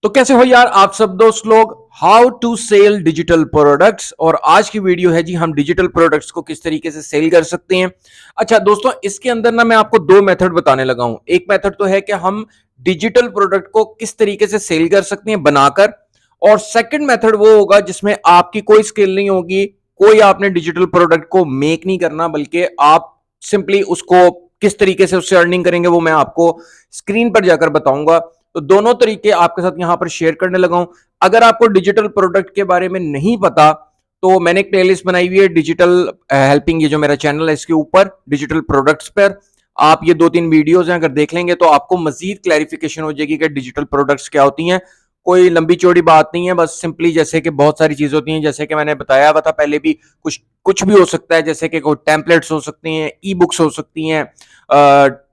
तो कैसे हो यार आप सब दोस्त लोग। How to sell digital products, और आज की वीडियो है जी हम डिजिटल प्रोडक्ट्स को किस तरीके से सेल कर सकते हैं। अच्छा दोस्तों, इसके अंदर ना मैं आपको दो मेथड बताने लगा हूं। एक मेथड तो है कि हम डिजिटल प्रोडक्ट को किस तरीके से सेल कर सकते हैं बनाकर, और सेकंड मेथड वो होगा जिसमें आपकी कोई स्किल नहीं होगी, कोई आपने डिजिटल प्रोडक्ट को मेक नहीं करना, बल्कि आप सिंपली उसको किस तरीके से उससे अर्निंग करेंगे वो मैं आपको स्क्रीन पर जाकर बताऊंगा। तो दोनों तरीके आपके साथ यहां पर शेयर करने लगा हूं। अगर आपको डिजिटल प्रोडक्ट के बारे में नहीं पता तो मैंने एक प्लेलिस्ट बनाई हुई है डिजिटल हेल्पिंग, ये जो मेरा चैनल है इसके ऊपर डिजिटल प्रोडक्ट्स पर आप ये 2-3 वीडियोस हैं अगर देख लेंगे तो आपको मजीद क्लैरिफिकेशन हो जाएगी कि डिजिटल प्रोडक्ट्स क्या होती हैं। कोई लंबी चौड़ी बात नहीं है, बस सिंपली जैसे कि बहुत सारी चीजें होती हैं, जैसे कि मैंने बताया हुआ था पहले भी, कुछ कुछ भी हो सकता है, जैसे कि कोई टेम्पलेट्स हो सकती हैं, ई बुक्स हो सकती हैं,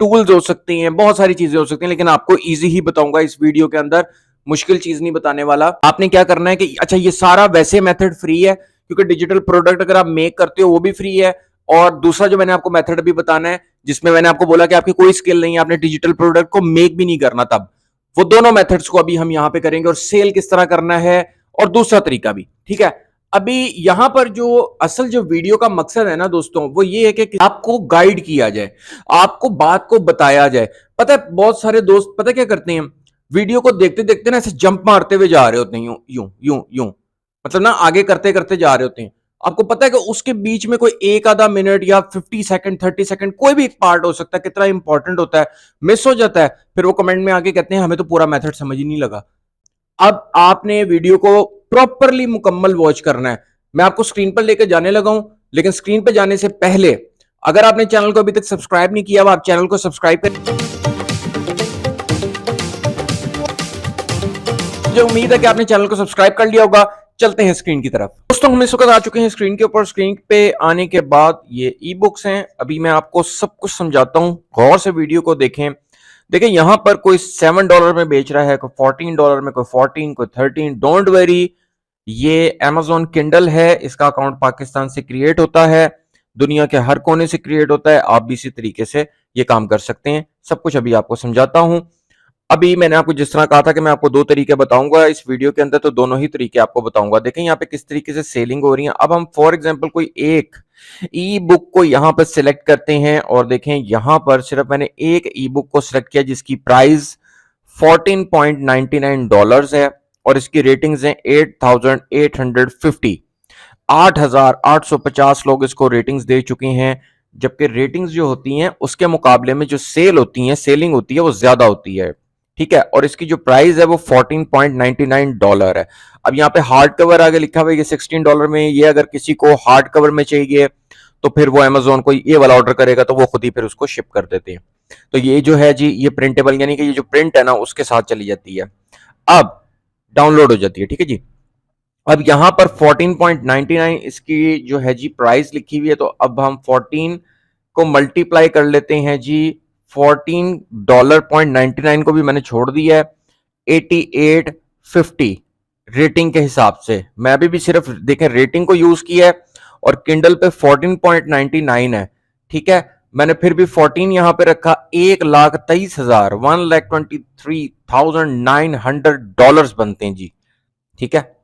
टूल्स हो सकती हैं, बहुत सारी चीजें हो सकती हैं, लेकिन आपको इजी ही बताऊंगा इस वीडियो के अंदर, मुश्किल चीज नहीं बताने वाला। आपने क्या करना है कि अच्छा ये सारा वैसे मेथड फ्री है क्योंकि डिजिटल प्रोडक्ट अगर आप मेक करते हो वो भी फ्री है, और दूसरा जो मैंने आपको मेथड अभी बताना है जिसमें मैंने आपको बोला कि आपकी कोई स्किल नहीं है, आपने डिजिटल प्रोडक्ट को मेक भी नहीं करना, तब वो दोनों मेथड्स को अभी हम यहां पे करेंगे, और सेल किस तरह करना है और दूसरा तरीका भी। ठीक है, अभी यहां पर जो असल जो वीडियो का मकसद है ना दोस्तों, वो ये है कि आपको गाइड किया जाए, आपको बात को बताया जाए। पता है बहुत सारे दोस्त पता क्या करते हैं, वीडियो को देखते देखते ना ऐसे जंप मारते हुए जा रहे होते हैं, यूं यूं यूं यूं, मतलब ना आगे करते करते जा रहे होते हैं। आपको पता है कि उसके बीच में कोई एक आधा मिनट या 50 सेकंड 30 सेकंड कोई भी एक पार्ट हो सकता है, कितना इंपॉर्टेंट होता है, मिस हो जाता है। फिर वो कमेंट में आके कहते हैं हमें तो पूरा मेथड समझ ही नहीं लगा। अब आपने वीडियो को प्रॉपरली मुकम्मल वॉच करना है। मैं आपको स्क्रीन पर लेकर जाने लगा हूं, लेकिन स्क्रीन पर जाने से पहले अगर आपने चैनल को अभी तक सब्सक्राइब नहीं किया, आप चैनल को सब्सक्राइब करें। मुझे उम्मीद है कि आपने चैनल को सब्सक्राइब कर लिया होगा। चलते हैं स्क्रीन की तरफ। दोस्तों हम इस वक्त आ चुके हैं स्क्रीन के ऊपर। स्क्रीन पे आने के बाद ये ई बुक्स हैं, अभी मैं आपको सब कुछ समझाता हूं, गौर से वीडियो को देखें। देखिए यहां पर कोई $7 में बेच रहा है, कोई $14 में, कोई 14, कोई 13। डोंट वेरी, ये Amazon Kindle है, इसका अकाउंट पाकिस्तान से क्रिएट होता है, दुनिया के हर कोने से क्रिएट होता है। आप भी इसी तरीके से ये काम कर सकते हैं। सब कुछ अभी आपको समझाता हूं। अभी मैंने आपको जिस तरह कहा था कि मैं आपको दो तरीके बताऊंगा इस वीडियो के अंदर, तो दोनों ही तरीके आपको बताऊंगा। देखें यहाँ पे किस तरीके से सेलिंग हो रही है। अब हम फॉर एग्जांपल कोई एक ई बुक को यहाँ पर सिलेक्ट करते हैं, और देखें यहाँ पर सिर्फ मैंने एक ई बुक को सिलेक्ट किया जिसकी प्राइस $14.99 है, और इसकी रेटिंग्स हैं 8,850। 8,850 लोग इसको रेटिंग्स दे चुके हैं, जबकि रेटिंग्स जो होती हैं उसके मुकाबले में जो सेल होती है, सेलिंग होती है, वो ज्यादा होती है। ठीक है, और इसकी जो प्राइस है वो $14.99 है। अब यहाँ पे हार्ड कवर आगे लिखा हुआ है, ये $16 में। ये अगर किसी को हार्ड कवर में चाहिए तो फिर वो अमेजोन को ये वाला ऑर्डर करेगा तो वो खुद ही फिर उसको शिप कर देते हैं। तो ये जो है जी, ये प्रिंटेबल यानी कि ये जो प्रिंट है ना उसके साथ चली जाती है, अब डाउनलोड हो जाती है। ठीक है जी, अब यहां पर 14.99 इसकी जो है जी प्राइस लिखी हुई है, तो अब हम 14 को मल्टीप्लाई कर लेते हैं जी। $14.99 को भी मैंने छोड़ दिया है, 8850 रेटिंग के हिसाब से। मैं अभी भी सिर्फ देखें रेटिंग को यूज किया है, और किंडल पे 14.99 है। ठीक है, मैंने फिर भी 14 यहां पे रखा। 1,23,000 $1,23,900 बनते हैं जी। ठीक है,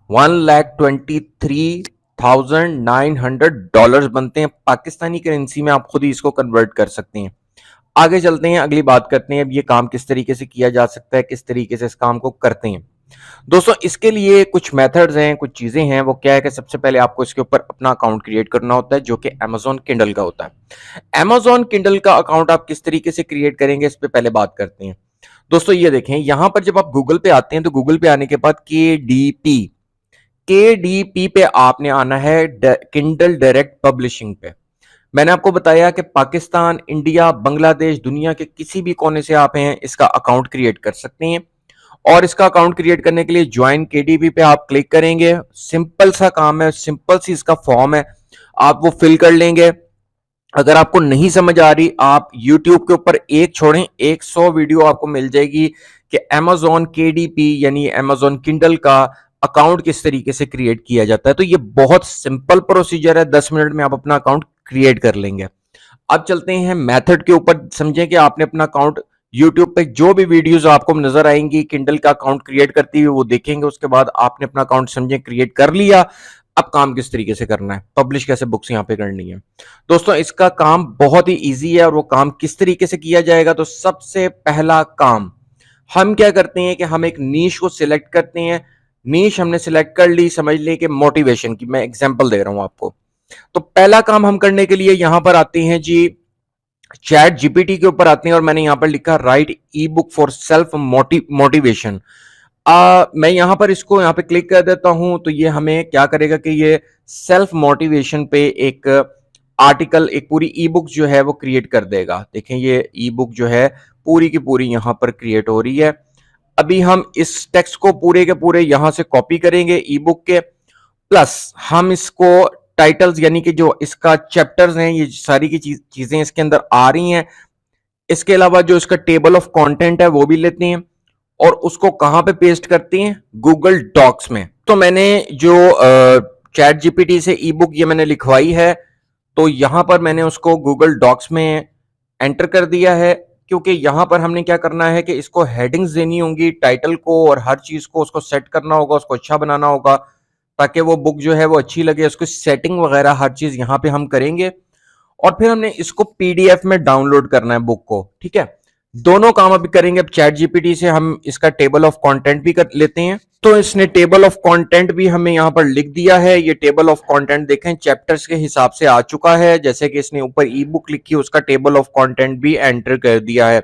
$1,23,900 बनते हैं पाकिस्तानी करेंसी में। आप खुद ही इसको कन्वर्ट कर सकते हैं। आगे चलते हैं, अगली बात करते हैं अब ये काम किस तरीके से किया जा सकता है, किस तरीके से इस काम को करते हैं। दोस्तों इसके लिए कुछ मेथड्स हैं, कुछ चीजें हैं। वो क्या है कि सबसे पहले आपको इसके ऊपर अपना अकाउंट क्रिएट करना होता है, जो कि Amazon Kindle का होता है। Amazon Kindle का अकाउंट आप किस तरीके से क्रिएट करेंगे, इस पे पहले बात करते हैं। दोस्तों ये देखें, यहां पर जब आप गूगल पे आते हैं तो गूगल पे आने के बाद KDP पे आपने आना है, किंडल डायरेक्ट पब्लिशिंग पे। मैंने आपको बताया कि पाकिस्तान, इंडिया, बांग्लादेश, दुनिया के किसी भी कोने से आप हैं इसका अकाउंट क्रिएट कर सकते हैं। और इसका अकाउंट क्रिएट करने के लिए ज्वाइन KDP पे आप क्लिक करेंगे। सिंपल सा काम है, सिंपल सी इसका फॉर्म है, आप वो फिल कर लेंगे। अगर आपको नहीं समझ आ रही, आप YouTube के ऊपर एक छोड़ें, 100 वीडियो आपको मिल जाएगी कि Amazon KDP यानी Amazon Kindle का अकाउंट किस तरीके से क्रिएट किया जाता है। तो ये बहुत सिंपल प्रोसीजर है, 10 मिनट में आप अपना अकाउंट क्रिएट कर लेंगे। अब चलते हैं मेथड के ऊपर, समझें कि आपने अपना अकाउंट YouTube पे जो भी वीडियोस आपको नजर आएंगी किंडल का अकाउंट क्रिएट करती हुई वो देखेंगे। उसके बाद आपने अपना अकाउंट समझे क्रिएट कर लिया, अब काम किस तरीके से करना है, पब्लिश कैसे बुक्स यहाँ पे करनी है। दोस्तों इसका काम बहुत ही इजी है, और वो काम किस तरीके से किया जाएगा, तो सबसे पहला काम हम क्या करते हैं कि हम एक नीश को सिलेक्ट करते हैं। नीश हमने सिलेक्ट कर ली, समझ लें कि मोटिवेशन की, मैं एग्जांपल दे रहा हूं आपको। तो पहला काम हम करने के लिए यहां पर आते हैं जी, चैट जीपीटी के ऊपर आते हैं, और मैंने यहां पर लिखा right E book for self motivation. मैं यहां पर इसको यहां पे क्लिक कर देता हूं, तो ये हमें क्या करेगा कि ये सेल्फ मोटिवेशन पे एक आर्टिकल, एक पूरी ई बुक जो है वो क्रिएट कर देगा। देखें ये ई बुक जो है पूरी की पूरी यहां पर क्रिएट हो रही है। अभी हम इस टेक्स्ट को पूरे के पूरे यहां से कॉपी करेंगे ई बुक के, प्लस हम इसको टाइटल्स यानी कि जो इसका चैप्टर्स हैं, ये सारी की चीजें इसके अंदर आ रही हैं। इसके अलावा जो इसका टेबल ऑफ कंटेंट है वो भी लेते हैं, और उसको कहां पे पेस्ट करते हैं, गूगल डॉक्स में। तो मैंने जो चैट जीपीटी से ई बुक ये मैंने लिखवाई है, तो यहां पर मैंने उसको गूगल डॉक्स में एंटर कर दिया है, क्योंकि यहां पर हमने क्या करना है कि इसको हेडिंग्स देनी होंगी, टाइटल को और हर चीज को उसको सेट करना होगा, उसको अच्छा बनाना होगा ताकि वो बुक जो है वो अच्छी लगे। उसको सेटिंग वगैरह हर चीज यहां पे हम करेंगे, और फिर हमने इसको पीडीएफ में डाउनलोड करना है बुक को, ठीक है। दोनों काम अभी करेंगे। अब चैट जीपीटी से हम इसका टेबल ऑफ कंटेंट भी कर लेते हैं, तो इसने टेबल ऑफ कंटेंट भी हमें यहां पर लिख दिया है। ये टेबल ऑफ कंटेंट देखें चैप्टर्स के हिसाब से आ चुका है, जैसे कि इसने ऊपर ई बुक लिखी है उसका टेबल ऑफ कंटेंट भी एंटर कर दिया है।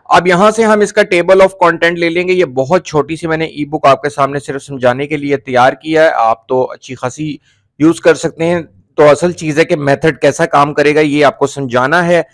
अब यहां से हम इसका टेबल ऑफ कंटेंट ले लेंगे। ये बहुत छोटी सी मैंने ई बुक आपके सामने सिर्फ समझाने के लिए तैयार किया है, आप तो अच्छी खासी यूज कर सकते हैं। तो असल चीज है कि मेथड कैसा काम करेगा ये आपको समझाना है।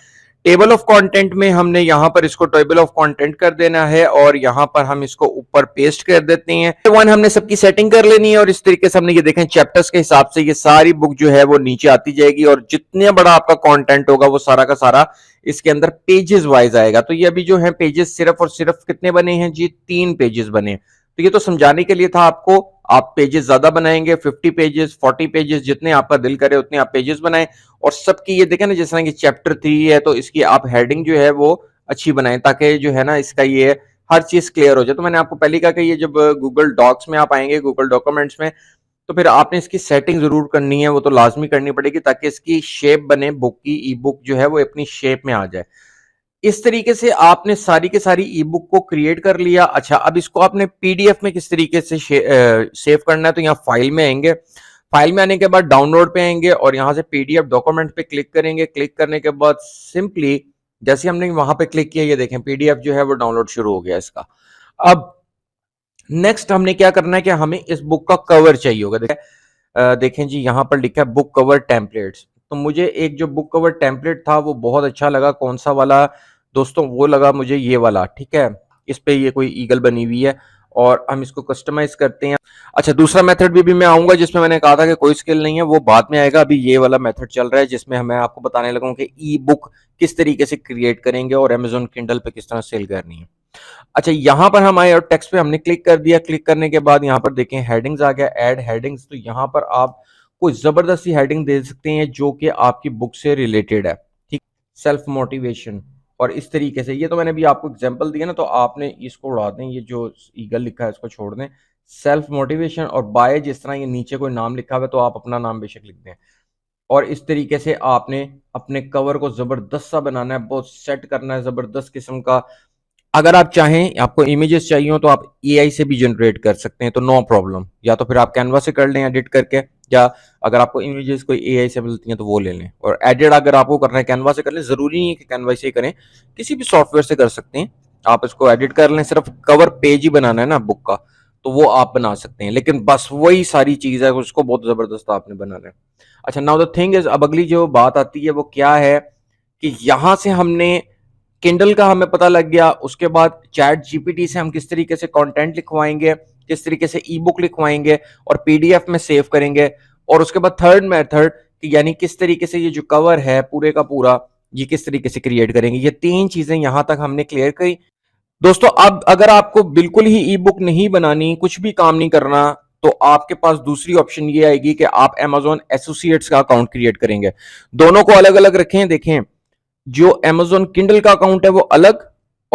टेबल ऑफ कंटेंट में हमने यहां पर इसको टेबल ऑफ कंटेंट कर देना है, और यहां पर हम इसको ऊपर पेस्ट कर देते हैं। वन हमने सबकी सेटिंग कर लेनी है, और इस तरीके से हमने ये देखें चैप्टर्स के हिसाब से ये सारी बुक जो है वो नीचे आती जाएगी, और जितने बड़ा आपका कंटेंट होगा वो सारा का सारा इसके अंदर पेजेस वाइज आएगा। तो ये अभी जो है पेजेस सिर्फ और सिर्फ कितने बने हैं जी, 3 पेजेस बने। तो ये तो समझाने के लिए था आपको, आप पेजेस ज्यादा बनाएंगे, 50 पेजेस 40 पेजेस जितने आपका दिल करे उतने आप पेजेस बनाएं। और सबकी ये देखें ना, जिस तरह की चैप्टर 3 है तो इसकी आप हेडिंग जो है वो अच्छी बनाएं, ताकि जो है ना इसका ये हर चीज क्लियर हो जाए। तो मैंने आपको पहले कहा कि ये जब गूगल डॉक्स में आप आएंगे, गूगल डॉक्यूमेंट्स में, तो फिर आपने इसकी सेटिंग जरूर करनी है, वो तो लाजमी करनी पड़ेगी, ताकि इसकी शेप बने, बुक की ई बुक जो है वो अपनी शेप में आ जाए। इस तरीके से आपने सारी के सारी ई बुक को क्रिएट कर लिया। अच्छा, अब इसको आपने पीडीएफ में किस तरीके से सेव करना है, तो यहाँ फाइल में आएंगे, फाइल में आने के बाद डाउनलोड पे आएंगे, और यहाँ से पीडीएफ डॉक्यूमेंट पे क्लिक करेंगे। क्लिक करने के बाद सिंपली जैसे हमने वहां पे क्लिक किया, ये देखें पीडीएफ जो है वो डाउनलोड शुरू हो गया इसका। अब नेक्स्ट हमने क्या करना है कि हमें इस बुक का कवर चाहिए होगा। देखें जी यहाँ पर लिखा है बुक कवर टेम्पलेट्स। तो मुझे एक जो बुक कवर टेम्पलेट था वो बहुत अच्छा लगा। कौन सा वाला दोस्तों, वो लगा मुझे ये वाला, ठीक है। इस पे ये कोई ईगल बनी हुई है, और हम इसको कस्टमाइज करते हैं। अच्छा, दूसरा मेथड भी मैं आऊंगा जिसमें मैंने कहा था कि कोई स्किल नहीं है, वो बाद में आएगा। अभी ये वाला मेथड चल रहा है जिसमें मैं आपको बताने लगा कि ई बुक किस तरीके से क्रिएट करेंगे और अमेजोन किंडल पे किस तरह सेल करनी है। अच्छा, यहां पर हम आए और टेक्स्ट पे हमने क्लिक कर दिया। क्लिक करने के बाद यहाँ पर देखें हेडिंग्स आ गया, ऐड हेडिंग्स। तो यहाँ पर आप कोई जबरदस्ती हेडिंग दे सकते हैं जो कि आपकी बुक से रिलेटेड है, ठीक। सेल्फ मोटिवेशन, और इस तरीके से, ये तो मैंने भी आपको एग्जांपल दिया ना, तो आपने इसको उड़ा दें, ये जो ईगल लिखा है इसको छोड़ दें। सेल्फ मोटिवेशन और बाय, जिस तरह ये नीचे कोई नाम लिखा हुआ है तो आप अपना नाम बेशक लिख दें। और इस तरीके से आपने अपने कवर को जबरदस्त सा बनाना है, बहुत सेट करना है, जबरदस्त किस्म का। अगर आप चाहें, आपको इमेजेस चाहिए हो तो आप एआई से भी जनरेट कर सकते हैं, तो नो प्रॉब्लम। या तो फिर आप कैनवा से कर लें एडिट करके, या अगर आपको इमेजेस कोई एआई से मिलती हैं तो वो ले लें। और एडिट अगर आपको करना है कैनवा से कर लें, जरूरी नहीं है कि कैनवा से ही करें, किसी भी सॉफ्टवेयर से कर सकते हैं। आप इसको एडिट कर लें, सिर्फ कवर पेज ही बनाना है ना बुक का, तो वो आप बना सकते हैं। लेकिन बस वही सारी चीज है, उसको बहुत जबरदस्त आपने बनाना है। अच्छा, नाउ द थिंग इज, अब अगली जो बात आती है वो क्या है कि यहां से हमने किंडल का हमें पता लग गया, उसके बाद चैट जीपीटी से हम किस तरीके से कंटेंट लिखवाएंगे, किस तरीके से ई बुक लिखवाएंगे और पीडीएफ में सेव करेंगे, और उसके बाद थर्ड मेथड यानी किस तरीके से ये जो कवर है पूरे का पूरा ये किस तरीके से क्रिएट करेंगे। ये 3 चीजें यहां तक हमने क्लियर करी। दोस्तों, अब अगर आपको बिल्कुल ही ई बुक नहीं बनानी, कुछ भी काम नहीं करना, तो आपके पास दूसरी ऑप्शन ये आएगी कि आप Amazon एसोसिएट्स का अकाउंट क्रिएट करेंगे। दोनों को अलग अलग रखें। देखें, जो Amazon किंडल का अकाउंट है वो अलग,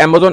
Amazon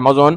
Amazon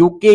UK